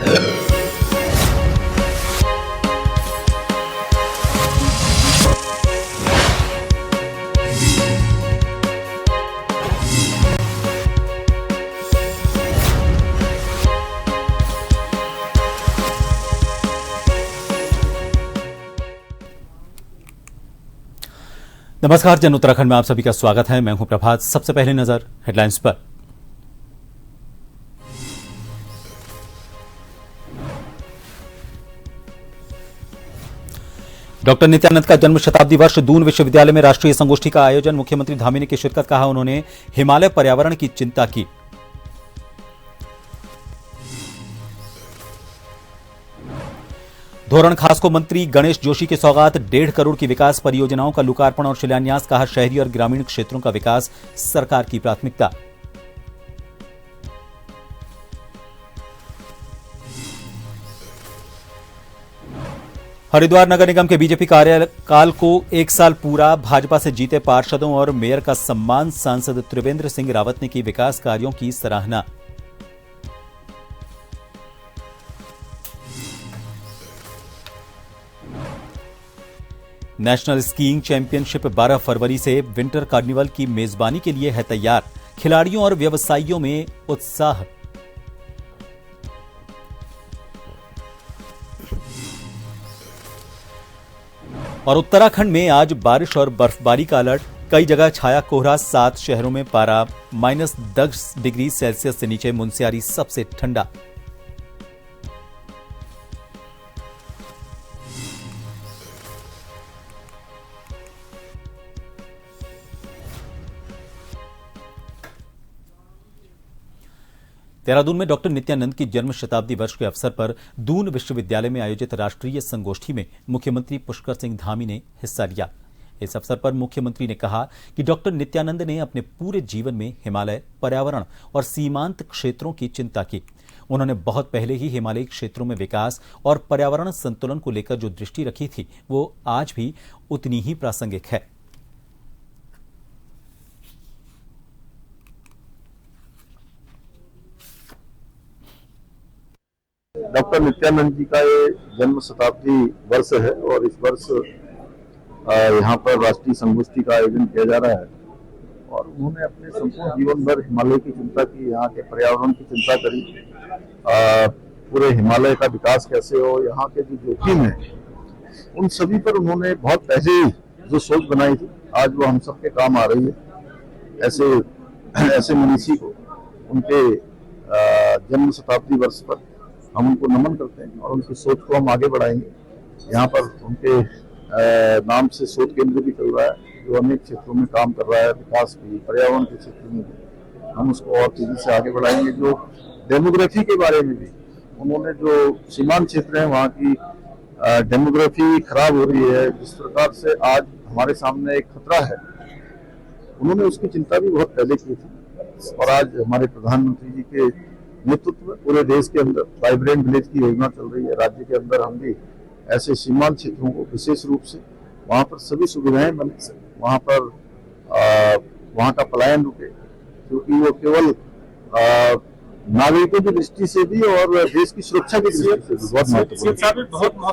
नमस्कार, जन उत्तराखंड में आप सभी का स्वागत है। मैं हूं प्रभात। सबसे पहले नजर हेडलाइंस पर। डॉक्टर नित्यानंद का जन्म शताब्दी वर्ष, दून विश्वविद्यालय में राष्ट्रीय संगोष्ठी का आयोजन। मुख्यमंत्री धामी ने की शिरकत, कहा उन्होंने हिमालय पर्यावरण की चिंता की। धोरण खास को मंत्री गणेश जोशी की सौगात, 1.5 करोड़ की विकास परियोजनाओं का लोकार्पण और शिलान्यास। कहा शहरी और ग्रामीण क्षेत्रों का विकास सरकार की प्राथमिकता। हरिद्वार नगर निगम के बीजेपी कार्यकाल को 1 साल पूरा, भाजपा से जीते पार्षदों और मेयर का सम्मान। सांसद त्रिवेंद्र सिंह रावत ने की विकास कार्यों की सराहना। नेशनल स्कीइंग चैंपियनशिप 12 फरवरी से विंटर कार्निवल की मेजबानी के लिए है तैयार। खिलाड़ियों और व्यवसायियों में उत्साह। और उत्तराखंड में आज बारिश और बर्फबारी का अलर्ट। कई जगह छाया कोहरा। 7 शहरों में पारा -10 डिग्री सेल्सियस से नीचे। मुनस्यारी सबसे ठंडा। देहरादून में डॉक्टर नित्यानंद की जन्म शताब्दी वर्ष के अवसर पर दून विश्वविद्यालय में आयोजित राष्ट्रीय संगोष्ठी में मुख्यमंत्री पुष्कर सिंह धामी ने हिस्सा लिया। इस अवसर पर मुख्यमंत्री ने कहा कि डॉक्टर नित्यानंद ने अपने पूरे जीवन में हिमालय, पर्यावरण और सीमांत क्षेत्रों की चिंता की। उन्होंने बहुत पहले ही हिमालयी क्षेत्रों में विकास और पर्यावरण संतुलन को लेकर जो दृष्टि रखी थी, वो आज भी उतनी ही प्रासंगिक है। डॉक्टर नित्यानंद जी का ये जन्म शताब्दी वर्ष है और इस वर्ष यहाँ पर राष्ट्रीय संगोष्ठी का आयोजन किया जा रहा है। और उन्होंने अपने संपूर्ण जीवन भर हिमालय की चिंता की, यहाँ के पर्यावरण की चिंता करी। पूरे हिमालय का विकास कैसे हो, यहाँ के जो जोखिम है, उन सभी पर उन्होंने बहुत पहले जो सोच बनाई थी, आज वो हम सबके काम आ रही है। ऐसे मनीषी को उनके जन्म शताब्दी वर्ष पर हम उनको नमन करते हैं और उनकी सोच को हम आगे बढ़ाएंगे। यहाँ पर उनके नाम से शोध केंद्र भी चल रहा है, जो अनेक क्षेत्रों में काम कर रहा है, विकास भी, पर्यावरण के क्षेत्र में भी। हम उसको और तेजी से आगे बढ़ाएंगे। जो डेमोग्राफी के बारे में भी उन्होंने, जो सीमांत क्षेत्र है वहाँ की डेमोग्राफी खराब हो रही है, जिस प्रकार से आज हमारे सामने एक खतरा है, उन्होंने उसकी चिंता भी बहुत पहले की थी। और आज हमारे प्रधानमंत्री जी के नेतृत्व में पूरे देश के अंदर वाइब्रेंट विलेज की योजना चल रही है। राज्य के अंदर हम भी ऐसे सीमांत क्षेत्रों को विशेष रूप से वहाँ पर सभी सुविधाएं बन सके, वहाँ का पलायन रुके, क्योंकि वो केवल नागरिकों की दृष्टि से भी और देश की सुरक्षा की दृष्टि से भी बहुत महत्वपूर्ण है।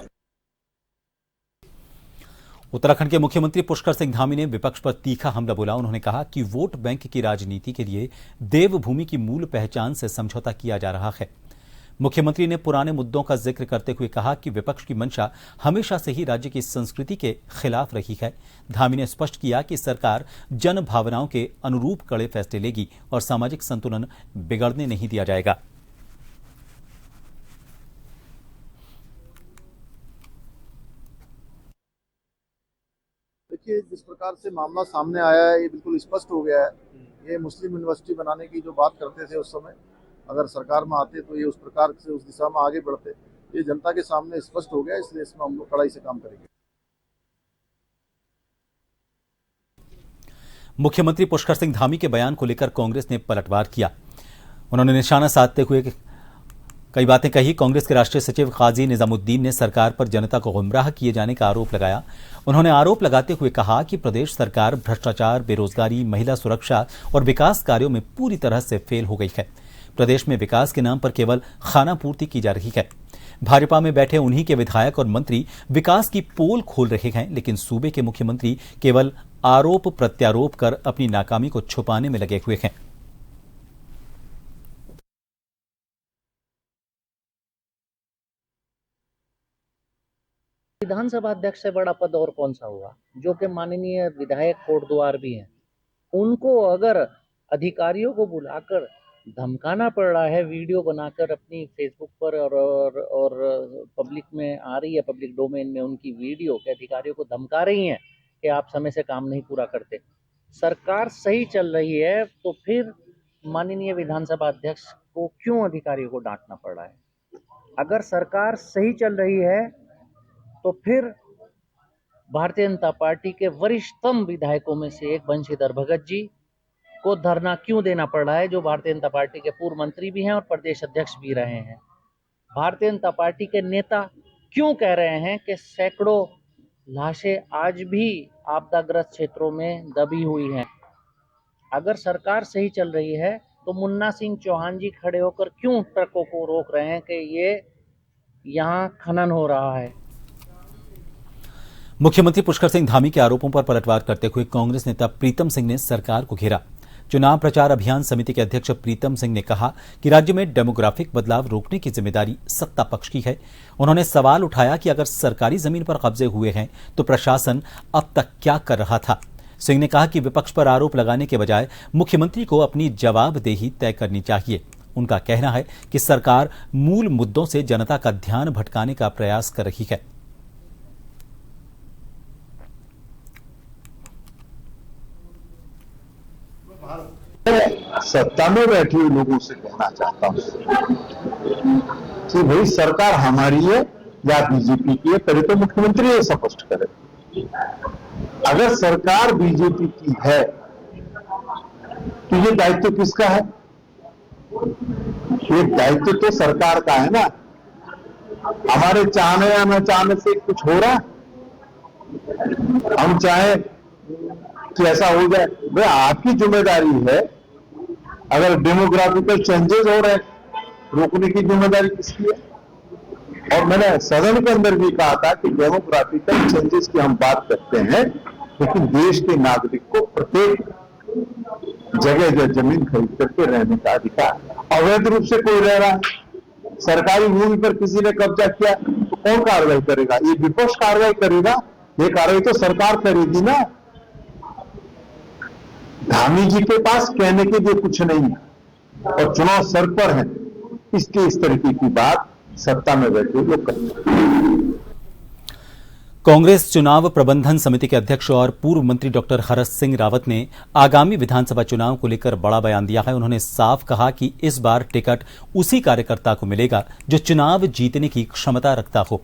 उत्तराखंड के मुख्यमंत्री पुष्कर सिंह धामी ने विपक्ष पर तीखा हमला बोला। उन्होंने कहा कि वोट बैंक की राजनीति के लिए देवभूमि की मूल पहचान से समझौता किया जा रहा है। मुख्यमंत्री ने पुराने मुद्दों का जिक्र करते हुए कहा कि विपक्ष की मंशा हमेशा से ही राज्य की संस्कृति के खिलाफ रही है। धामी ने स्पष्ट किया कि सरकार जन भावनाओं के अनुरूप कड़े फैसले लेगी और सामाजिक संतुलन बिगड़ने नहीं दिया जाएगा। देखिए, जिस प्रकार से मामला सामने आया है, ये बिल्कुल स्पष्ट हो गया है। ये मुस्लिम यूनिवर्सिटी बनाने की जो बात करते थे उस समय, अगर सरकार में आते तो ये उस प्रकार से उस दिशा में आगे बढ़ते। ये जनता के सामने स्पष्ट हो गया, इसलिए इसमें हम लोग कड़ाई से काम करेंगे। मुख्यमंत्री पुष्कर सिंह धामी के बयान को लेकर कांग्रेस ने पलटवार किया। उन्होंने निशाना साधते हुए कई बातें कही। कांग्रेस के राष्ट्रीय सचिव काजी निजामुद्दीन ने सरकार पर जनता को गुमराह किए जाने का आरोप लगाया। उन्होंने आरोप लगाते हुए कहा कि प्रदेश सरकार भ्रष्टाचार, बेरोजगारी, महिला सुरक्षा और विकास कार्यों में पूरी तरह से फेल हो गई है। प्रदेश में विकास के नाम पर केवल खाना पूर्ति की जा रही है। भाजपा में बैठे उन्हीं के विधायक और मंत्री विकास की पोल खोल रहे हैं, लेकिन सूबे के मुख्यमंत्री केवल आरोप प्रत्यारोप कर अपनी नाकामी को छुपाने में लगे हुए हैं। विधानसभा अध्यक्ष से बड़ा पद और कौन सा हुआ, जो कि माननीय विधायक कोटद्वार भी हैं। उनको अगर अधिकारियों को बुलाकर धमकाना पड़ रहा है, वीडियो बनाकर अपनी फेसबुक पर और पब्लिक में आ रही है, पब्लिक डोमेन में उनकी वीडियो के अधिकारियों को धमका रही हैं कि आप समय से काम नहीं पूरा करते। सरकार सही चल रही है तो फिर माननीय विधानसभा अध्यक्ष को क्यों अधिकारियों को डांटना पड़ रहा है? अगर सरकार सही चल रही है तो फिर भारतीय जनता पार्टी के वरिष्ठतम विधायकों में से एक बंशीधर भगत जी को धरना क्यों देना पड़ रहा है, जो भारतीय जनता पार्टी के पूर्व मंत्री भी हैं और प्रदेश अध्यक्ष भी रहे हैं? भारतीय जनता पार्टी के नेता क्यों कह रहे हैं कि सैकड़ों लाशें आज भी आपदाग्रस्त क्षेत्रों में दबी हुई हैं? अगर सरकार सही चल रही है तो मुन्ना सिंह चौहान जी खड़े होकर क्यों ट्रकों को रोक रहे हैं कि ये यहाँ खनन हो रहा है? मुख्यमंत्री पुष्कर सिंह धामी के आरोपों पर पलटवार करते हुए कांग्रेस नेता प्रीतम सिंह ने सरकार को घेरा। चुनाव प्रचार अभियान समिति के अध्यक्ष प्रीतम सिंह ने कहा कि राज्य में डेमोग्राफिक बदलाव रोकने की जिम्मेदारी सत्ता पक्ष की है। उन्होंने सवाल उठाया कि अगर सरकारी जमीन पर कब्जे हुए हैं तो प्रशासन अब तक क्या कर रहा था। सिंह ने कहा कि विपक्ष पर आरोप लगाने के बजाय मुख्यमंत्री को अपनी जवाबदेही तय करनी चाहिए। उनका कहना है कि सरकार मूल मुद्दों से जनता का ध्यान भटकाने का प्रयास कर रही है। सत्ता में बैठे हुए लोगों से कहना चाहता हूं कि भाई सरकार हमारी है या बीजेपी की है, पहले तो मुख्यमंत्री ये स्पष्ट करे। अगर सरकार बीजेपी की है तो ये दायित्व किसका है? ये दायित्व तो सरकार का है ना। हमारे चाहने या न चाहने से कुछ हो रहा? हम चाहे कि ऐसा हो जाए, भाई आपकी जिम्मेदारी है। अगर डेमोग्राफिकल चेंजेस हो रहे रोकने की जिम्मेदारी किसकी है? और मैंने सदन के अंदर भी कहा था कि डेमोग्राफिकल चेंजेस की हम बात करते हैं, लेकिन देश के नागरिक को प्रत्येक जगह जमीन खरीद करके रहने का अधिकार। अवैध रूप से कोई रह रहा है, सरकारी भूमि पर किसी ने कब्जा किया तो कौन कार्रवाई करेगा? ये विपक्ष कार्रवाई करेगा? ये कार्रवाई तो सरकार करेगी ना। धामी जी के पास कहने के लिए कुछ नहीं है और चुनाव सर पर है, इसलिए इस तरीके की बात सत्ता में बैठे लोग करते हैं। कांग्रेस चुनाव प्रबंधन समिति के अध्यक्ष और पूर्व मंत्री डॉक्टर हरक सिंह रावत ने आगामी विधानसभा चुनाव को लेकर बड़ा बयान दिया है। उन्होंने साफ कहा कि इस बार टिकट उसी कार्यकर्ता को मिलेगा जो चुनाव जीतने की क्षमता रखता हो।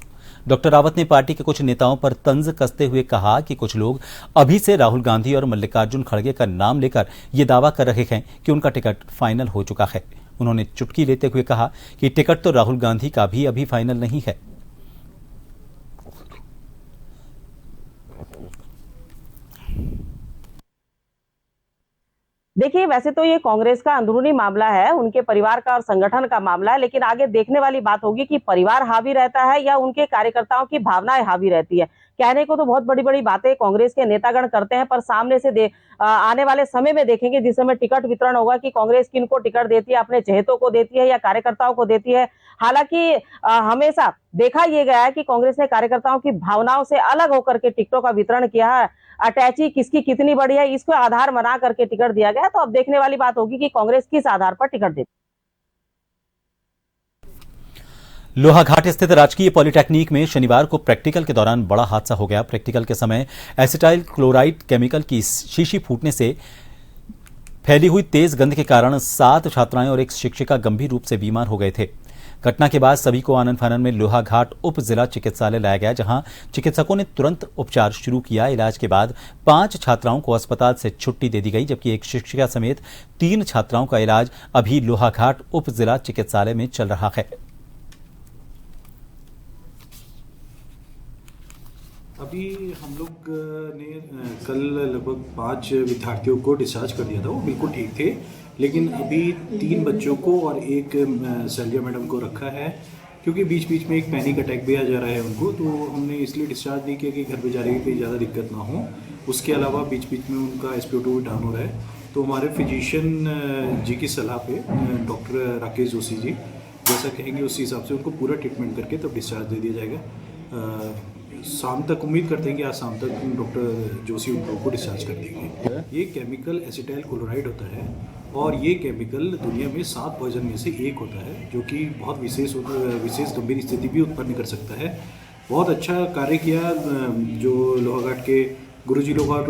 डॉक्टर रावत ने पार्टी के कुछ नेताओं पर तंज कसते हुए कहा कि कुछ लोग अभी से राहुल गांधी और मल्लिकार्जुन खड़गे का नाम लेकर यह दावा कर रहे हैं कि उनका टिकट फाइनल हो चुका है। उन्होंने चुटकी लेते हुए कहा कि टिकट तो राहुल गांधी का भी अभी फाइनल नहीं है। देखिए, वैसे तो ये कांग्रेस का अंदरूनी मामला है, उनके परिवार का और संगठन का मामला है, लेकिन आगे देखने वाली बात होगी कि परिवार हावी रहता है या उनके कार्यकर्ताओं की भावनाएं हावी रहती है। कहने को तो बहुत बड़ी बड़ी बातें कांग्रेस के नेतागण करते हैं, पर सामने से आने वाले समय में देखेंगे, जिस समय टिकट वितरण होगा, कि कांग्रेस किनको टिकट देती है, अपने चहेतों को देती है या कार्यकर्ताओं को देती है। हालांकि हमेशा देखा यह गया है कि कांग्रेस ने कार्यकर्ताओं की भावनाओं से अलग होकर के टिकटों का वितरण किया है। अटैची किसकी कितनी बड़ी है, इसको आधार बना करके टिकट दिया गया। तो अब देखने वाली बात होगी कि कांग्रेस किस आधार पर टिकट देती। लोहाघाट स्थित राजकीय पॉलिटेक्निक में शनिवार को प्रैक्टिकल के दौरान बड़ा हादसा हो गया। प्रैक्टिकल के समय एसिटाइल क्लोराइड केमिकल की शीशी फूटने से फैली हुई तेज गंध के कारण 7 छात्राएं और एक शिक्षिका गंभीर रूप से बीमार हो गए थे। घटना के बाद सभी को आनन फानन में लोहाघाट उप जिला चिकित्सालय लाया गया, जहां चिकित्सकों ने तुरंत उपचार शुरू किया। इलाज के बाद 5 छात्राओं को अस्पताल से छुट्टी दे दी गई, जबकि एक शिक्षिका समेत 3 छात्राओं का इलाज अभी लोहाघाट उप जिला चिकित्सालय में चल रहा है। अभी हम लोग ने कल लगभग 5 विद्यार्थियों को डिस्चार्ज कर दिया था। वो बिल्कुल ठीक थे, लेकिन अभी 3 बच्चों को और एक शैलजा मैडम को रखा है, क्योंकि बीच बीच में एक पैनिक अटैक भी आ जा रहा है उनको, तो हमने इसलिए डिस्चार्ज नहीं किया कि घर पे जाने की ज़्यादा दिक्कत ना हो। उसके अलावा बीच बीच में उनका SpO2 भी डाउन हो रहा है, तो हमारे फिजिशियन जी की सलाह पे डॉक्टर राकेश जोशी जी जैसा कहेंगे उसी हिसाब से उनको पूरा ट्रीटमेंट करके तब डिस्चार्ज दे दिया जाएगा। शाम तक उम्मीद करते हैं कि आज शाम तक डॉक्टर जोशी उन लोगों को डिस्चार्ज कर देंगे। ये केमिकल एसिटाइल क्लोराइड होता है और ये केमिकल दुनिया में 7 पॉइजन में से एक होता है, जो कि बहुत विशेष गंभीर स्थिति भी उत्पन्न कर सकता है। बहुत अच्छा कार्य किया जो लोहाघाट के गुरुजी लोग और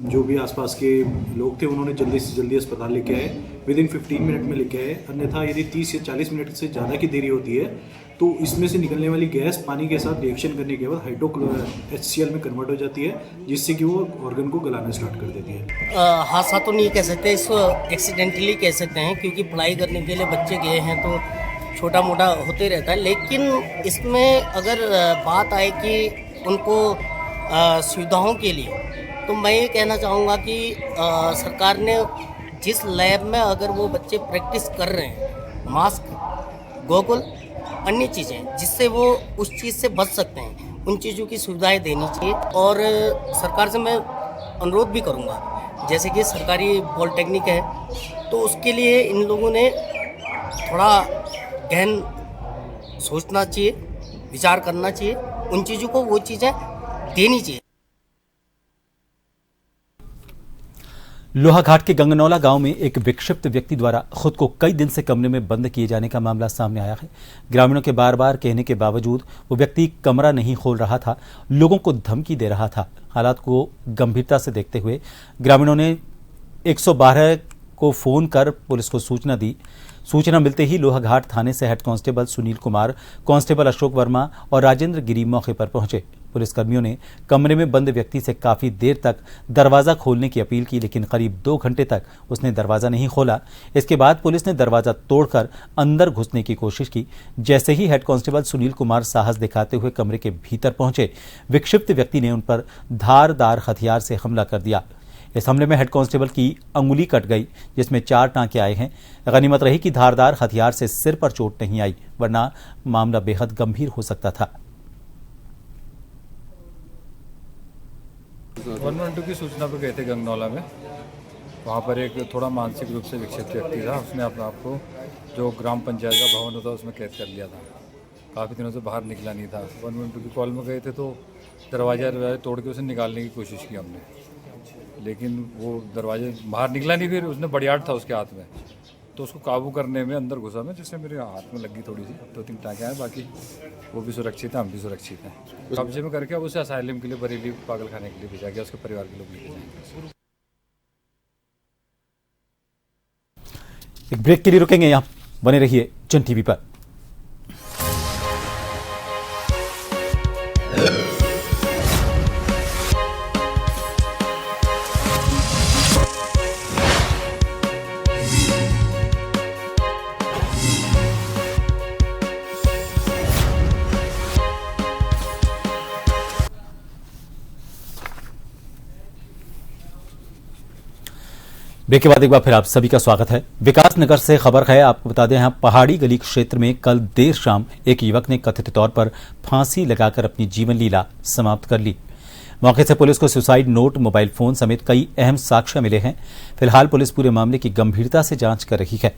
जो भी आसपास के लोग थे, उन्होंने जल्दी से जल्दी अस्पताल लेके आए, विदिन 15 मिनट में लेके आए। अन्यथा यदि 30 या 40 मिनट से ज़्यादा की देरी होती है तो इसमें से निकलने वाली गैस पानी के साथ रिएक्शन करने के बाद HCl में कन्वर्ट हो जाती है, जिससे कि वो ऑर्गन को गलाना स्टार्ट कर देती है। हादसा तो नहीं कह सकते, इसको एक्सीडेंटली कह सकते हैं, क्योंकि पढ़ाई करने के लिए बच्चे गए हैं तो छोटा मोटा होते रहता है। लेकिन इसमें अगर बात आए कि उनको सुविधाओं के लिए, तो मैं ये कहना चाहूँगा कि सरकार ने जिस लैब में अगर वो बच्चे प्रैक्टिस कर रहे हैं, मास्क, गॉगल, अन्य चीज़ें जिससे वो उस चीज़ से बच सकते हैं, उन चीज़ों की सुविधाएं देनी चाहिए। और सरकार से मैं अनुरोध भी करूँगा, जैसे कि सरकारी पॉलिटेक्निक है तो उसके लिए इन लोगों ने थोड़ा गहन सोचना चाहिए, विचार करना चाहिए, उन चीज़ों को वो चीज़ें देनी चाहिए। लोहाघाट के गंगनौला गांव में एक विक्षिप्त व्यक्ति द्वारा खुद को कई दिन से कमरे में बंद किए जाने का मामला सामने आया है। ग्रामीणों के बार बार कहने के बावजूद वो व्यक्ति कमरा नहीं खोल रहा था, लोगों को धमकी दे रहा था। हालात को गंभीरता से देखते हुए ग्रामीणों ने 112 को फोन कर पुलिस को सूचना दी। सूचना मिलते ही लोहाघाट थाने से head constable Sunil Kumar, constable Ashok Verma और राजेंद्र गिरी मौके पर पहुंचे। पुलिसकर्मियों ने कमरे में बंद व्यक्ति से काफी देर तक दरवाजा खोलने की अपील की, लेकिन करीब 2 घंटे तक उसने दरवाजा नहीं खोला। इसके बाद पुलिस ने दरवाजा तोड़कर अंदर घुसने की कोशिश की। जैसे ही हेड कांस्टेबल सुनील कुमार साहस दिखाते हुए कमरे के भीतर पहुंचे, विक्षिप्त व्यक्ति ने उन पर धारदार हथियार से हमला कर दिया। इस हमले में हेड कांस्टेबल की अंगुली कट गई, जिसमें 4 टांके आए हैं। गनीमत रही कि धारदार हथियार से सिर पर चोट नहीं आई, वरना मामला बेहद गंभीर हो सकता था। 112 की सूचना पर गए थे गंगनौला में। वहाँ पर एक थोड़ा मानसिक रूप से विक्षिप्त व्यक्ति था, उसने अपने आप को जो ग्राम पंचायत का भवन होता उसमें कैद कर लिया था। काफ़ी दिनों से बाहर निकला नहीं था। 112 की कॉल में गए थे तो दरवाजा तोड़ के उसे निकालने की कोशिश की हमने, लेकिन वो दरवाजे बाहर निकला नहीं। फिर उसने बड़ियाट था उसके हाथ में, तो उसको काबू करने में अंदर घुसा मैं, जिससे मेरे हाथ में लगी थोड़ी सी। 2-3 टाँके आए, बाकी वो भी सुरक्षित है, हम भी सुरक्षित हैं। कब्जे में करके अब उसे असाइलम के लिए, बरेली पागल खाने के लिए भेजा गया। उसके परिवार के लोग लेके जाएंगे। एक ब्रेक के लिए रुकेंगे, यहाँ बने रहिए जन टीवी पर। ब्रेक के बाद एक बार फिर आप सभी का स्वागत है। विकास नगर से खबर है, आपको बता दें, यहाँ पहाड़ी गली क्षेत्र में कल देर शाम एक युवक ने कथित तौर पर फांसी लगाकर अपनी जीवन लीला समाप्त कर ली। मौके से पुलिस को सुसाइड नोट, मोबाइल फोन समेत कई अहम साक्ष्य मिले हैं। फिलहाल पुलिस पूरे मामले की गंभीरता से जांच कर रही है।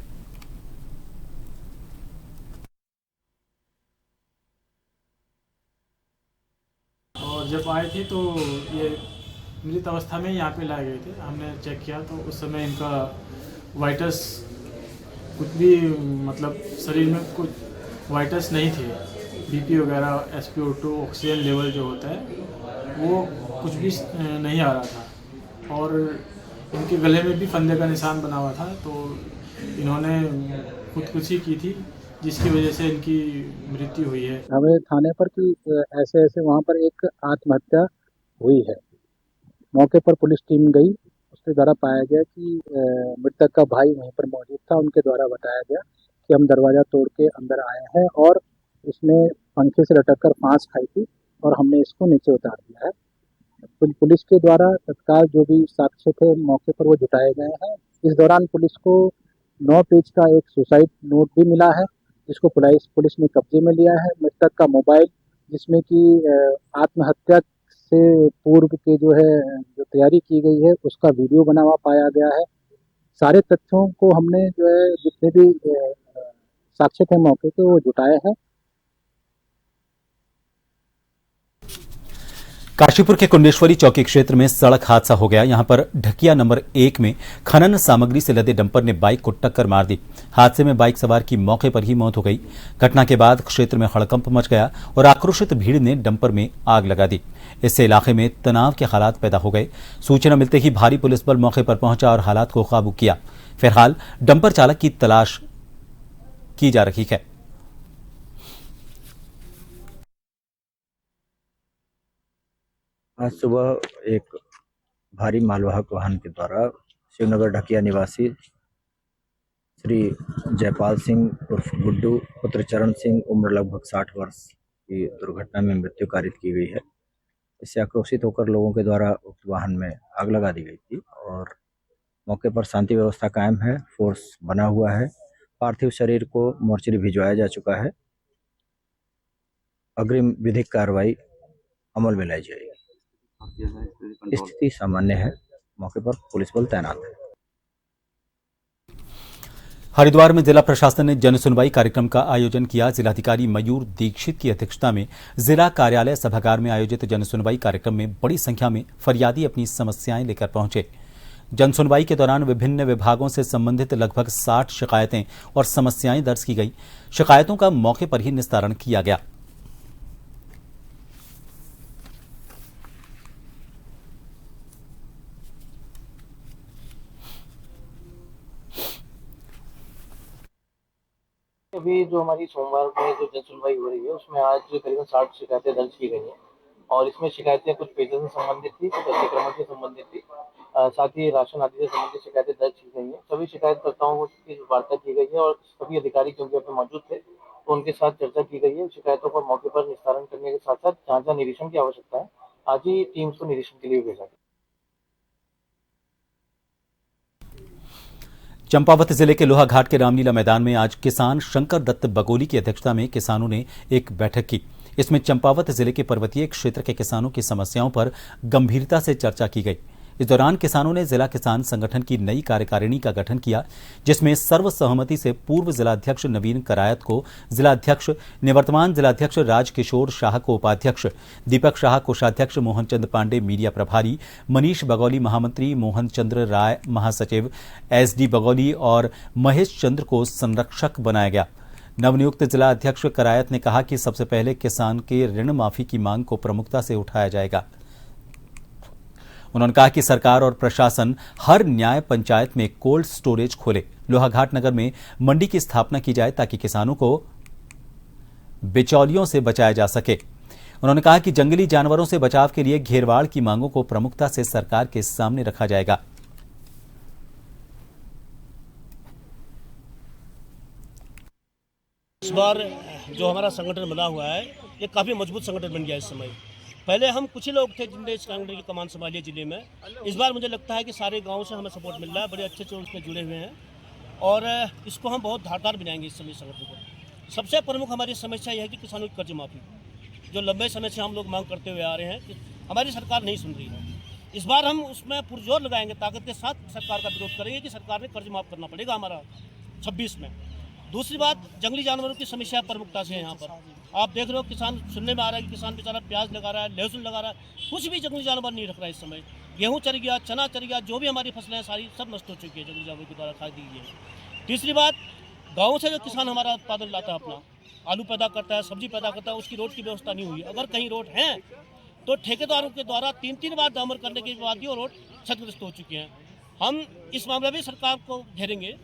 और जब आए थे तो ये मृत अवस्था में यहाँ पे लाए गए थे। हमने चेक किया तो उस समय इनका वाइटस कुछ भी, मतलब शरीर में कुछ वाइटस नहीं थे। बीपी वगैरह, SpO2, ऑक्सीजन लेवल जो होता है वो कुछ भी नहीं आ रहा था। और इनके गले में भी फंदे का निशान बना हुआ था, तो इन्होंने खुदकुशी की थी, जिसकी वजह से इनकी मृत्यु हुई है। हमें थाने पर कि ऐसे वहाँ पर एक आत्महत्या हुई है। मौके पर पुलिस टीम गई, उसके द्वारा पाया गया कि मृतक का भाई वहीं पर मौजूद था। उनके द्वारा बताया गया कि हम दरवाज़ा तोड़ के अंदर आए हैं और इसने पंखे से लटक कर फांस खाई थी और हमने इसको नीचे उतार दिया है। पुलिस के द्वारा तत्काल जो भी साक्ष्य थे मौके पर वो जुटाए गए हैं। इस दौरान पुलिस को 9 पेज का एक सुसाइड नोट भी मिला है, जिसको पुलिस ने कब्जे में लिया है। मृतक का मोबाइल, जिसमें कि आत्महत्या से पूर्व के जो तैयारी की गई है, उसका वीडियो बना हुआ पाया गया है। सारे तथ्यों को हमने जो है जितने भी साक्ष्य थे मौके के वो जुटाए हैं। काशीपुर के कुंडेश्वरी चौकी क्षेत्र में सड़क हादसा हो गया। यहां पर ढकिया नंबर 1 में खनन सामग्री से लदे डंपर ने बाइक को टक्कर मार दी। हादसे में बाइक सवार की मौके पर ही मौत हो गई। घटना के बाद क्षेत्र में हड़कंप मच गया और आक्रोशित भीड़ ने डंपर में आग लगा दी। इससे इलाके में तनाव के हालात पैदा हो गए। सूचना मिलते ही भारी पुलिस बल मौके पर पहुंचा और हालात को काबू किया। फिलहाल डंपर चालक की तलाश की जा रही है। आज सुबह एक भारी मालवाहक वाहन के द्वारा शिवनगर ढकिया निवासी श्री जयपाल सिंह उर्फ गुड्डू पुत्र चरण सिंह उम्र लगभग 60 वर्ष की दुर्घटना में मृत्यु कारित की गई है। इससे आक्रोशित होकर लोगों के द्वारा उक्त वाहन में आग लगा दी गई थी और मौके पर शांति व्यवस्था कायम है, फोर्स बना हुआ है। पार्थिव शरीर को मोर्चरी भिजवाया जा चुका है। अग्रिम विधिक कार्रवाई अमल में लाई जाएगी। स्थिति सामान्य है। मौके पर पुलिस बल तैनात है। हरिद्वार में जिला प्रशासन ने जन सुनवाई कार्यक्रम का आयोजन किया। जिलाधिकारी मयूर दीक्षित की अध्यक्षता में जिला कार्यालय सभागार में आयोजित जन सुनवाई कार्यक्रम में बड़ी संख्या में फरियादी अपनी समस्याएं लेकर पहुंचे। जन सुनवाई के दौरान विभिन्न विभागों से संबंधित लगभग 60 शिकायतें और समस्याएं दर्ज की गई। शिकायतों का मौके पर ही निस्तारण किया गया। अभी जो हमारी सोमवार में जो जन सुनवाई हो रही है उसमें आज करीबन 60 शिकायतें दर्ज की गई हैं और इसमें शिकायतें कुछ पेयजल से संबंधित थी, कुछ अतिक्रमण से संबंधित थी, साथ ही राशन आदि से संबंधित शिकायतें दर्ज की गई हैं। सभी शिकायतकर्ताओं की वार्ता की गई है और सभी अधिकारी क्योंकि यहाँ पे मौजूद थे तो उनके साथ चर्चा की गई है। शिकायतों पर मौके पर निस्तारण करने के साथ साथ जहाँ जहाँ निरीक्षण की आवश्यकता है आज ही टीम्स को निरीक्षण के लिए भेजा गया। चंपावत जिले के लोहाघाट के रामलीला मैदान में आज किसान शंकर दत्त बगोली की अध्यक्षता में किसानों ने एक बैठक की। इसमें चंपावत जिले के पर्वतीय क्षेत्र के किसानों की समस्याओं पर गंभीरता से चर्चा की गई। इस दौरान किसानों ने जिला किसान संगठन की नई कार्यकारिणी का गठन किया, जिसमें सर्वसहमति से पूर्व जिलाध्यक्ष नवीन करायत को जिलाध्यक्ष, निवर्तमान जिलाध्यक्ष राजकिशोर शाह को उपाध्यक्ष, दीपक शाह कोषाध्यक्ष, मोहन चंद पांडे मीडिया प्रभारी, मनीष बगौली महामंत्री, मोहन चंद्र राय महासचिव, एसडी बगौली और महेश चंद्र को संरक्षक बनाया गया। नवनियुक्त जिला अध्यक्ष करायत ने कहा कि सबसे पहले किसान के ऋण माफी की मांग को प्रमुखता से उठाया जाएगा। उन्होंने कहा कि सरकार और प्रशासन हर न्याय पंचायत में कोल्ड स्टोरेज खोले, लोहाघाट नगर में मंडी की स्थापना की जाए ताकि किसानों को बिचौलियों से बचाया जा सके। उन्होंने कहा कि जंगली जानवरों से बचाव के लिए घेरवाड़ की मांगों को प्रमुखता से सरकार के सामने रखा जाएगा। इस बार जो हमारा संगठन बना हुआ है ये काफ़ी मजबूत संगठन बन गया। इस समय पहले हम कुछ ही लोग थे जिनने इस संगठन की कमान संभाली जिले में। इस बार मुझे लगता है कि सारे गांव से हमें सपोर्ट मिल रहा है, बड़े अच्छे से उसमें जुड़े हुए हैं और इसको हम बहुत धारदार बनाएंगे। इस समय संगठन को सबसे प्रमुख हमारी समस्या यह है कि किसानों की कर्ज माफ़ी, जो लंबे समय से हम लोग मांग करते हुए आ रहे हैं, कि हमारी सरकार नहीं सुन रही है। इस बार हम उसमें पुरजोर लगाएंगे, ताकत के साथ सरकार का विरोध करेंगे कि सरकार ने कर्ज माफ़ करना पड़ेगा हमारा 26 में। दूसरी बात, जंगली जानवरों की समस्या प्रमुखता से है। यहाँ पर आप देख रहे हो किसान, सुनने में आ रहा है कि किसान बेचारा प्याज लगा रहा है, लहसुन लगा रहा है, कुछ भी जंगली जानवर नहीं रख रहा है इस समय। गेहूं चल गया, चना चल गया, जो भी हमारी फसलें हैं सारी सब नष्ट हो चुकी है, जंगली जानवर के द्वारा खा दी गई है। तीसरी बात, गाँव से जो किसान हमारा उत्पादन लाता है, अपना आलू पैदा करता है, सब्जी पैदा करता है, उसकी रोड की व्यवस्था नहीं हुई। अगर कहीं रोड है तो ठेकेदारों के द्वारा 3-3 बार डामर करने के बाद भी वो रोड क्षतिग्रस्त हो चुकी हैं। हम इस मामले में सरकार को घेरेंगे।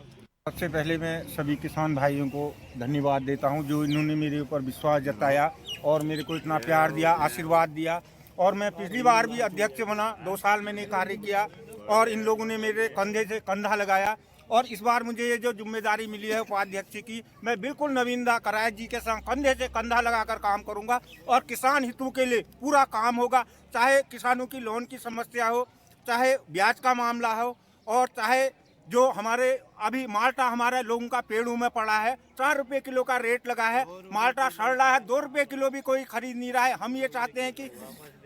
सबसे पहले मैं सभी किसान भाइयों को धन्यवाद देता हूं जो इन्होंने मेरे ऊपर विश्वास जताया और मेरे को इतना प्यार दिया, आशीर्वाद दिया। और मैं पिछली बार भी अध्यक्ष बना, 2 साल मैंने कार्य किया और इन लोगों ने मेरे कंधे से कंधा लगाया। और इस बार मुझे ये जो जिम्मेदारी मिली है उपाध्यक्ष की, मैं बिल्कुल नवीन करायत जी के संग कंधे से कंधा लगाकर काम करूँगा और किसान हितों के लिए पूरा काम होगा। चाहे किसानों की लोन की समस्या हो, चाहे ब्याज का मामला हो और चाहे जो हमारे अभी माल्टा हमारे लोगों का पेड़ों में पड़ा है, 4 रुपए किलो का रेट लगा है, माल्टा सड़ रहा है, 2 रुपए किलो भी कोई खरीद नहीं रहा है। हम ये चाहते हैं कि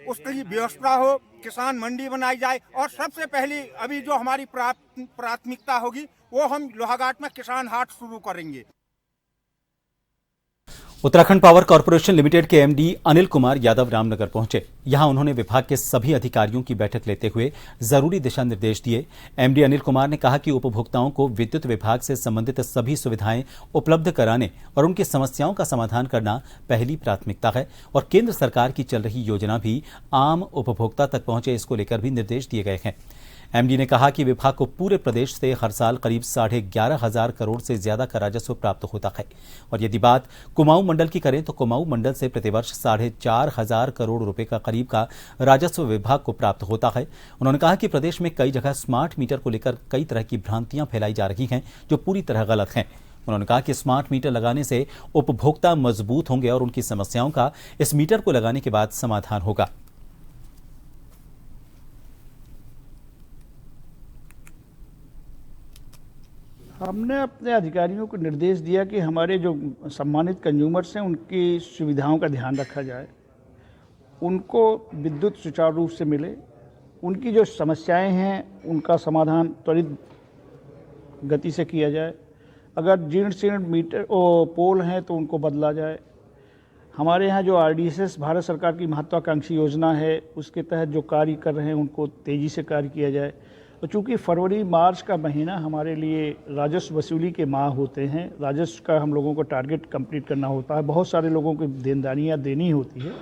उसकी व्यवस्था हो, किसान मंडी बनाई जाए और सबसे पहली अभी जो हमारी प्राथमिकता होगी वो हम लोहाघाट में किसान हाट शुरू करेंगे। उत्तराखंड पावर कॉर्पोरेशन लिमिटेड के एमडी अनिल कुमार यादव रामनगर पहुंचे। यहां उन्होंने विभाग के सभी अधिकारियों की बैठक लेते हुए जरूरी दिशा निर्देश दिए। एमडी अनिल कुमार ने कहा कि उपभोक्ताओं को विद्युत विभाग से संबंधित सभी सुविधाएं उपलब्ध कराने और उनकी समस्याओं का समाधान करना पहली प्राथमिकता है और केंद्र सरकार की चल रही योजना भी आम उपभोक्ता तक पहुंचे, इसको लेकर भी निर्देश दिए गए हैं। एमडी ने कहा कि विभाग को पूरे प्रदेश से हर साल करीब 11,500 करोड़ से ज्यादा का राजस्व प्राप्त होता है और यदि बात कुमाऊं मंडल की करें तो कुमाऊं मंडल से प्रतिवर्ष 4,500 करोड़ रुपए का करीब का राजस्व विभाग को प्राप्त होता है। उन्होंने कहा कि प्रदेश में कई जगह स्मार्ट मीटर को लेकर कई तरह की भ्रांतियां फैलाई जा रही हैं जो पूरी तरह गलत हैं। उन्होंने कहा कि स्मार्ट मीटर लगाने से उपभोक्ता मजबूत होंगे और उनकी समस्याओं का इस मीटर को लगाने के बाद समाधान होगा। हमने अपने अधिकारियों को निर्देश दिया कि हमारे जो सम्मानित कंज्यूमर्स हैं उनकी सुविधाओं का ध्यान रखा जाए, उनको विद्युत सुचारू रूप से मिले, उनकी जो समस्याएं हैं उनका समाधान त्वरित गति से किया जाए। अगर जीर्ण शीर्ण मीटर पोल हैं तो उनको बदला जाए। हमारे यहाँ जो RDSS भारत सरकार की महत्वाकांक्षी योजना है उसके तहत जो कार्य कर रहे हैं उनको तेज़ी से कार्य किया जाए। और चूँकि फरवरी मार्च का महीना हमारे लिए राजस्व वसूली के माह होते हैं, राजस्व का हम लोगों को टारगेट कंप्लीट करना होता है, बहुत सारे लोगों को देनदारियाँ देनी होती है,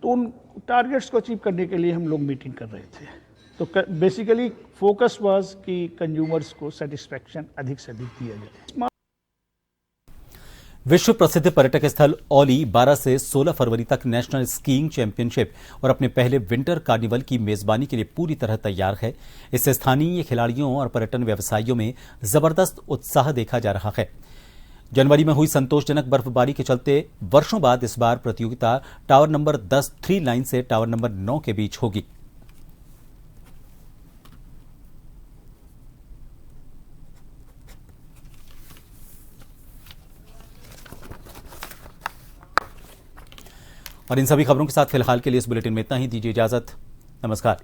तो उन टारगेट्स को अचीव करने के लिए हम लोग मीटिंग कर रहे थे। तो बेसिकली फोकस वाज कि कंज्यूमर्स को सेटिस्फैक्शन अधिक से अधिक दिया जाए। विश्व प्रसिद्ध पर्यटक स्थल औली 12 से 16 फरवरी तक नेशनल स्कीइंग चैंपियनशिप और अपने पहले विंटर कार्निवल की मेजबानी के लिए पूरी तरह तैयार है। इससे स्थानीय खिलाड़ियों और पर्यटन व्यवसायियों में जबरदस्त उत्साह देखा जा रहा है। जनवरी में हुई संतोषजनक बर्फबारी के चलते वर्षों बाद इस बार प्रतियोगिता टावर नंबर 10 3 लाइन से टावर नंबर 9 के बीच होगी। और इन सभी खबरों के साथ फिलहाल के लिए इस बुलेटिन में इतना ही। दीजिए इजाजत। नमस्कार।